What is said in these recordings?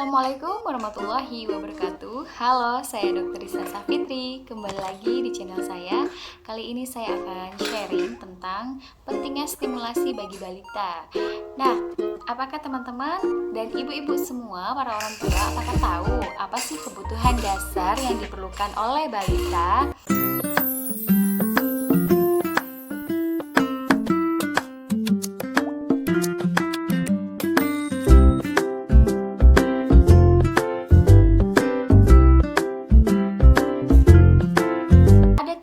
Assalamualaikum warahmatullahi wabarakatuh. Halo, saya Dr. Risa Safitri. Kembali lagi di channel saya. Kali ini saya akan sharing tentang pentingnya stimulasi bagi balita. Nah, apakah teman-teman dan ibu-ibu semua, para orang tua, apakah tahu apa sih kebutuhan dasar yang diperlukan oleh balita?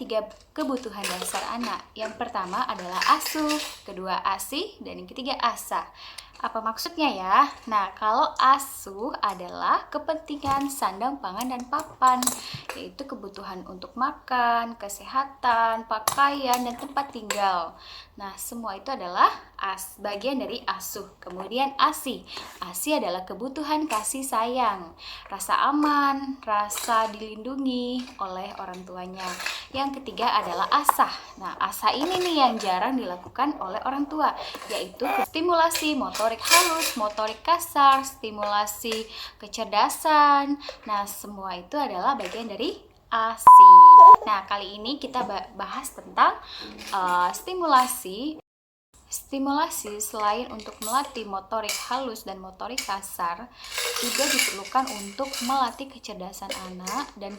Tiga kebutuhan dasar anak. Yang pertama adalah asuh, kedua ASI, dan yang ketiga ASA. Apa maksudnya ya? Nah, kalau asuh adalah kepentingan sandang, pangan, dan papan, yaitu kebutuhan untuk makan, kesehatan, pakaian, dan tempat tinggal. Nah, semua itu adalah bagian dari asuh. Kemudian ASI. ASI adalah kebutuhan kasih sayang, rasa aman, rasa dilindungi oleh orang tuanya. Yang ketiga adalah asah. Nah, asah ini nih yang jarang dilakukan oleh orang tua, yaitu stimulasi motorik halus, motorik kasar, stimulasi kecerdasan. Nah, semua itu adalah bagian dari ASI. Nah, kali ini kita bahas tentang stimulasi. Stimulasi selain untuk melatih motorik halus dan motorik kasar, juga diperlukan untuk melatih kecerdasan anak dan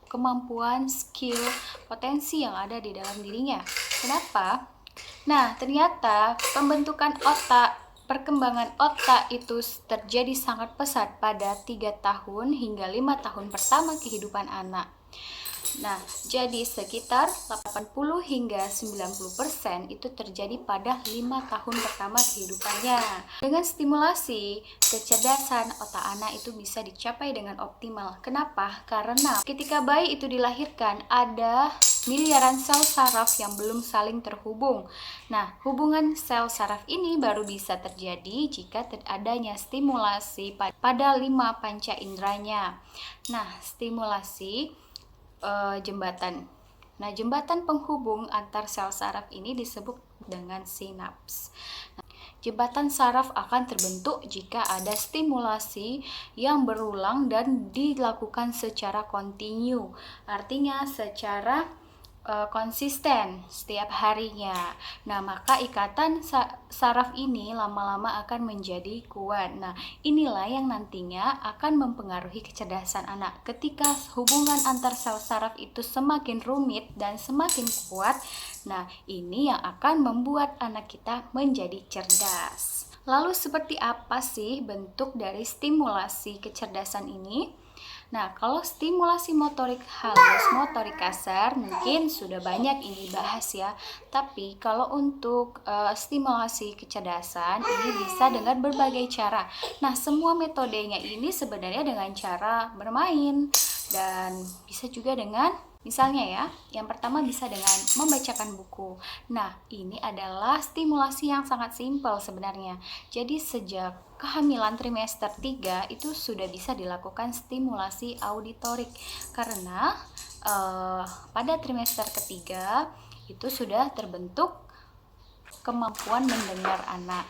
kemampuan, skill, potensi yang ada di dalam dirinya. Kenapa? Nah, ternyata perkembangan otak itu terjadi sangat pesat pada 3 tahun hingga 5 tahun pertama kehidupan anak. Nah, jadi sekitar 80 hingga 90% itu terjadi pada 5 tahun pertama kehidupannya. Dengan stimulasi, kecerdasan otak anak itu bisa dicapai dengan optimal. Kenapa? Karena ketika bayi itu dilahirkan, ada miliaran sel saraf yang belum saling terhubung. Nah, hubungan sel saraf ini baru bisa terjadi jika adanya stimulasi pada 5 panca inderanya. Nah, stimulasi jembatan. Nah, jembatan penghubung antar sel saraf ini disebut dengan sinaps. Nah, jembatan saraf akan terbentuk jika ada stimulasi yang berulang dan dilakukan secara kontinu. Artinya secara konsisten setiap harinya. Nah, maka ikatan saraf ini lama-lama akan menjadi kuat. Nah, inilah yang nantinya akan mempengaruhi kecerdasan anak. Ketika hubungan antar sel saraf itu semakin rumit dan semakin kuat, nah ini yang akan membuat anak kita menjadi cerdas. Lalu seperti apa sih bentuk dari stimulasi kecerdasan ini? Nah, kalau stimulasi motorik halus, motorik kasar, mungkin sudah banyak ini bahas ya. Tapi kalau untuk stimulasi kecerdasan, ini bisa dengan berbagai cara. Nah, semua metodenya ini sebenarnya dengan cara bermain dan bisa juga dengan misalnya ya, yang pertama bisa dengan membacakan buku. Nah, ini adalah stimulasi yang sangat simpel sebenarnya. Jadi sejak kehamilan trimester 3 itu sudah bisa dilakukan stimulasi auditorik. Karena pada trimester ketiga itu sudah terbentuk kemampuan mendengar anak.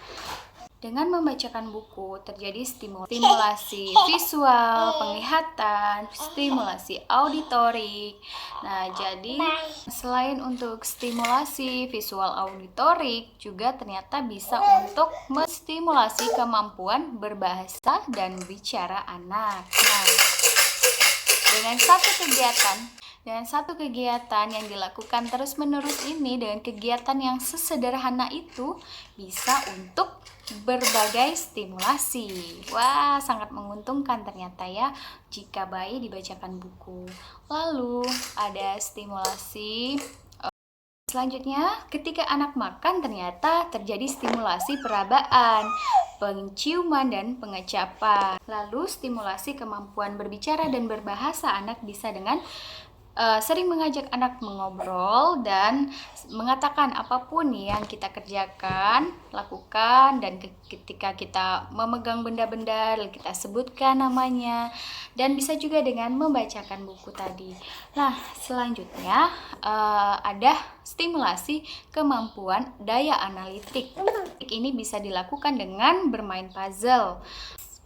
Dengan membacakan buku terjadi stimulasi visual, penglihatan, stimulasi auditorik. Nah, jadi selain untuk stimulasi visual auditorik, juga ternyata bisa untuk menstimulasi kemampuan berbahasa dan bicara anak. Nah, dengan satu kegiatan yang dilakukan terus-menerus ini, dengan kegiatan yang sesederhana itu, bisa untuk berbagai stimulasi. Wah, sangat menguntungkan ternyata ya jika bayi dibacakan buku. Lalu ada stimulasi selanjutnya, ketika anak makan ternyata terjadi stimulasi perabaan, penciuman, dan pengecapan. Lalu stimulasi kemampuan berbicara dan berbahasa anak bisa dengan sering mengajak anak mengobrol dan mengatakan apapun yang kita kerjakan, lakukan, dan ketika kita memegang benda-benda kita sebutkan namanya, dan bisa juga dengan membacakan buku tadi. Nah, selanjutnya ada stimulasi kemampuan daya analitik. Ini bisa dilakukan dengan bermain puzzle.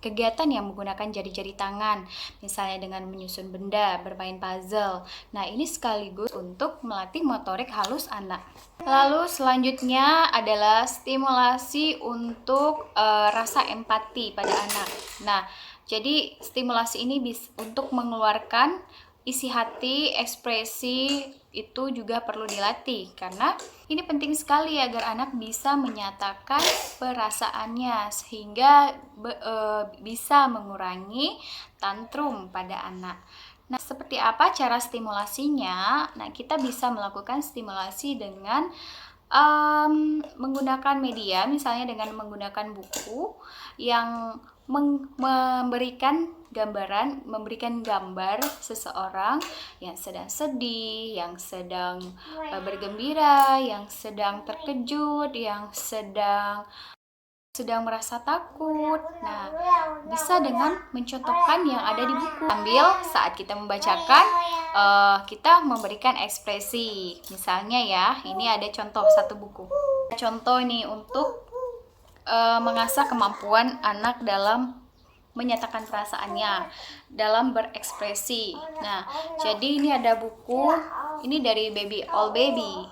kegiatan yang menggunakan jari-jari tangan, misalnya dengan menyusun benda, bermain puzzle. Nah, ini sekaligus untuk melatih motorik halus anak. Lalu selanjutnya adalah stimulasi untuk rasa empati pada anak. Nah, jadi stimulasi ini bisa untuk mengeluarkan isi hati, ekspresi itu juga perlu dilatih karena ini penting sekali agar anak bisa menyatakan perasaannya sehingga bisa mengurangi tantrum pada anak. Nah, seperti apa cara stimulasinya? Nah, kita bisa melakukan stimulasi dengan menggunakan media, misalnya dengan menggunakan buku yang memberikan gambar seseorang yang sedang sedih, yang sedang bergembira, yang sedang terkejut, yang sedang merasa takut. Nah, bisa dengan mencontohkan yang ada di buku. Sambil saat kita membacakan, kita memberikan ekspresi. Misalnya ya, ini ada contoh satu buku. Contoh nih untuk mengasah kemampuan anak dalam menyatakan perasaannya, dalam berekspresi. Nah, jadi ini ada buku, ini dari Baby All Baby.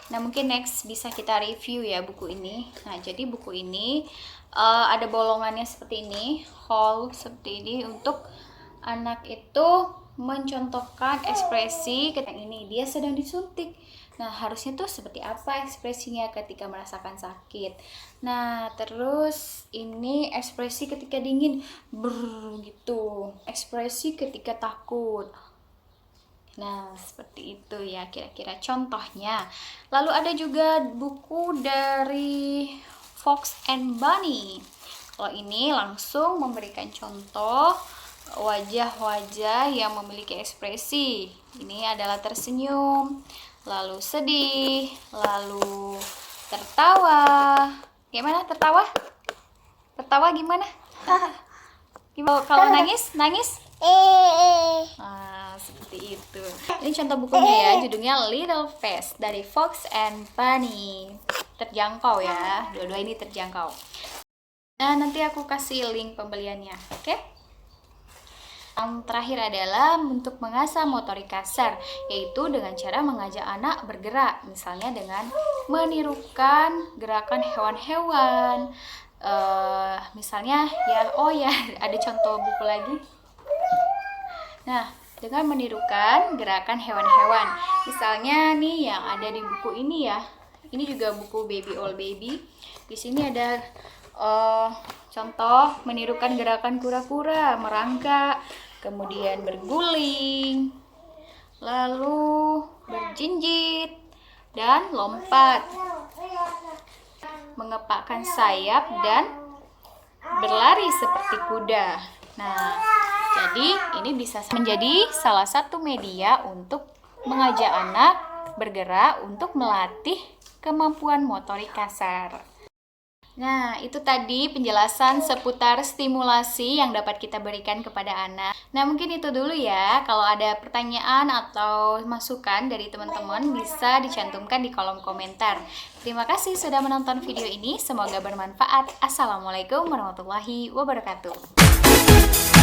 Nah, mungkin next bisa kita review ya buku ini. Nah, jadi buku ini ada bolongannya seperti ini, hole seperti ini untuk anak itu mencontohkan ekspresi ketika ini dia sedang disuntik. Nah, harusnya tuh seperti apa ekspresinya ketika merasakan sakit. Nah, terus ini ekspresi ketika dingin, gitu. Ekspresi ketika takut. Nah, seperti itu ya kira-kira contohnya. Lalu ada juga buku dari Fox and Bunny. Kalau ini langsung memberikan contoh wajah-wajah yang memiliki ekspresi. Ini adalah tersenyum, lalu sedih, lalu tertawa. Gimana tertawa? Tertawa gimana? Gimana kalau nangis? Nangis? Seperti itu. Ini contoh bukunya ya, judulnya Little Face dari Fox and Bunny. Terjangkau ya, dua-dua ini terjangkau. Nah, nanti aku kasih link pembeliannya, oke? Yang terakhir adalah untuk mengasah motorik kasar, yaitu dengan cara mengajak anak bergerak, misalnya dengan menirukan gerakan hewan-hewan. Misalnya ya, ada contoh buku lagi. Nah, dengan menirukan gerakan hewan-hewan. Misalnya nih yang ada di buku ini ya. Ini juga buku Baby All Baby. Di sini ada contoh menirukan gerakan kura-kura, merangkak, kemudian berguling, lalu berjinjit dan lompat, mengepakkan sayap dan berlari seperti kuda. Nah, jadi ini bisa menjadi salah satu media untuk mengajak anak bergerak untuk melatih kemampuan motorik kasar. Nah, itu tadi penjelasan seputar stimulasi yang dapat kita berikan kepada anak. Nah, mungkin itu dulu ya. Kalau ada pertanyaan atau masukan dari teman-teman bisa dicantumkan di kolom komentar. Terima kasih sudah menonton video ini. Semoga bermanfaat. Assalamualaikum warahmatullahi wabarakatuh.